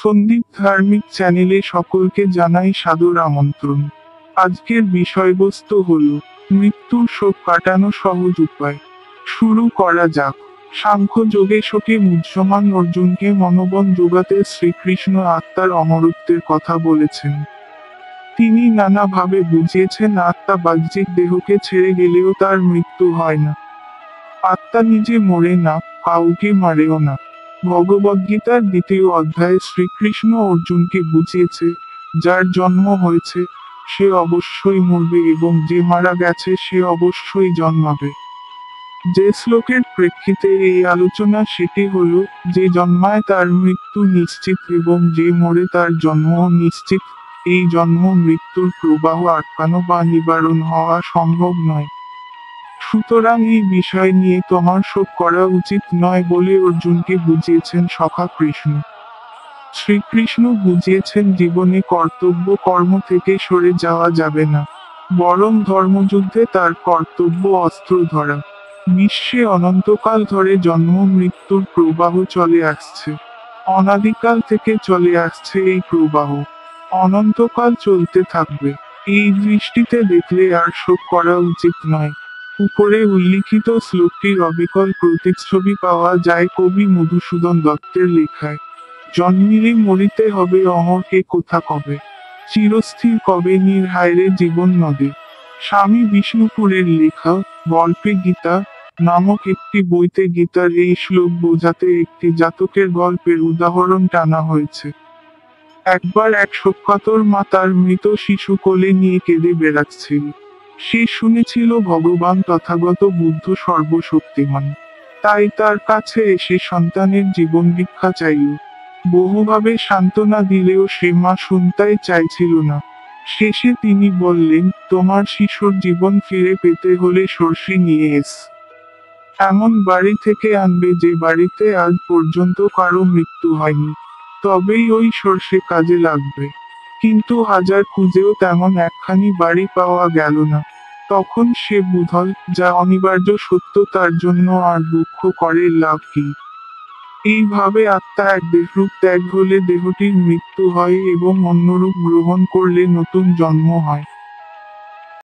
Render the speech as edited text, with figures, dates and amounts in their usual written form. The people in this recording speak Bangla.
সন্দীপ ধার্মিক চ্যানেলে সকলকে জানাই সাদর আমন্ত্রণ। আজকের বিষয়বস্তু হল মৃত্যুর শোক কাটানো সহজ উপায়। শুরু করা যাক। সাংখ্য যোগে শোকে মুহ্যমান অর্জুনকে মনোবল যোগাতে শ্রীকৃষ্ণ আত্মার অমরত্বের কথা বলেছেন। তিনি নানাভাবে বুঝিয়েছেন আত্মা বাহ্যিক দেহকে ছেড়ে গেলেও তার মৃত্যু হয় না। আত্মা নিজে মরে না, কাউকে মারেও না। ভগবদ্গীতার 2য় অধ্যায়ে শ্রীকৃষ্ণ অর্জুনকে বুঝিয়েছে, যার জন্ম হয়েছে সে অবশ্যই মরবে এবং যে মারা গেছে সে অবশ্যই জন্মাবে। যে শ্লোকের প্রেক্ষিতে এই আলোচনা সেটি হল, যে জন্মায় তার মৃত্যু নিশ্চিত এবং যে মরে তার জন্ম নিশ্চিত। এই জন্ম মৃত্যুর প্রবাহ আটকানো বা নিবারণ হওয়া সম্ভব নয়। সুতরাং এই বিষয় নিয়ে তোমার শোক করা উচিত নয় বলে অর্জুনকে বুঝিয়েছেন সখা কৃষ্ণ। শ্রীকৃষ্ণ বুঝিয়েছেন জীবনে কর্তব্য কর্ম থেকে সরে যাওয়া যাবে না, বরং ধর্মযুদ্ধে তার কর্তব্য অস্ত্র ধরা। বিশ্বে অনন্তকাল ধরে জন্ম মৃত্যুর প্রবাহ চলে আসছে। অনাদিকাল থেকে চলে আসছে এই প্রবাহ, অনন্তকাল চলতে থাকবে। এই দৃষ্টিতে দেখলে আর শোক করা উচিত নয়। উপরে উল্লিখিত শ্লোকটির অবিকল প্রতিচ্ছবি পাওয়া যায় কবি মধুসূদন দত্তের লেখায়। জন্মিলে মরিতে হবে অমর কে কোথা কবে, চিরস্থির কবে নির্হায়রে জীবন নদে। স্বামী বিষ্ণুপুরের লেখা গল্পে গীতা নামক একটি বইতে গীতার এই শ্লোক বোঝাতে একটি জাতকের গল্পের উদাহরণ টানা হয়েছে। একবার এক শোককাতর মা তার মৃত শিশু কোলে নিয়ে কেঁদে বেড়াচ্ছিল। সে শুনেছিল ভগবান তথাগত বুদ্ধ সর্বশক্তিমান, তাই তার কাছে এসে সন্তানের জীবন ভিক্ষা চাইল। বহুভাবে সান্ত্বনা দিলেও সে মা শুনতেই চাইছিল না। শেষে তিনি বললেন, তোমার শিশুর জীবন ফিরে পেতে হলে সর্ষে নিয়ে এস। এমন বাড়ি থেকে আনবে যে বাড়িতে আজ পর্যন্ত কারো মৃত্যু হয়নি, তবেই ওই সর্ষে কাজে লাগবে। কিন্তু হাজার খুঁজেও তেমন একখানি বাড়ি পাওয়া গেল না। তখন সে বুঝল, যা অনিবার্য সত্য তার জন্য আর দুঃখ করে লাভ কি। এইভাবে আত্মা এক দেহরূপ ত্যাগ হলে দেহটির মৃত্যু হয় এবং অন্য রূপ গ্রহণ করলে নতুন জন্ম হয়।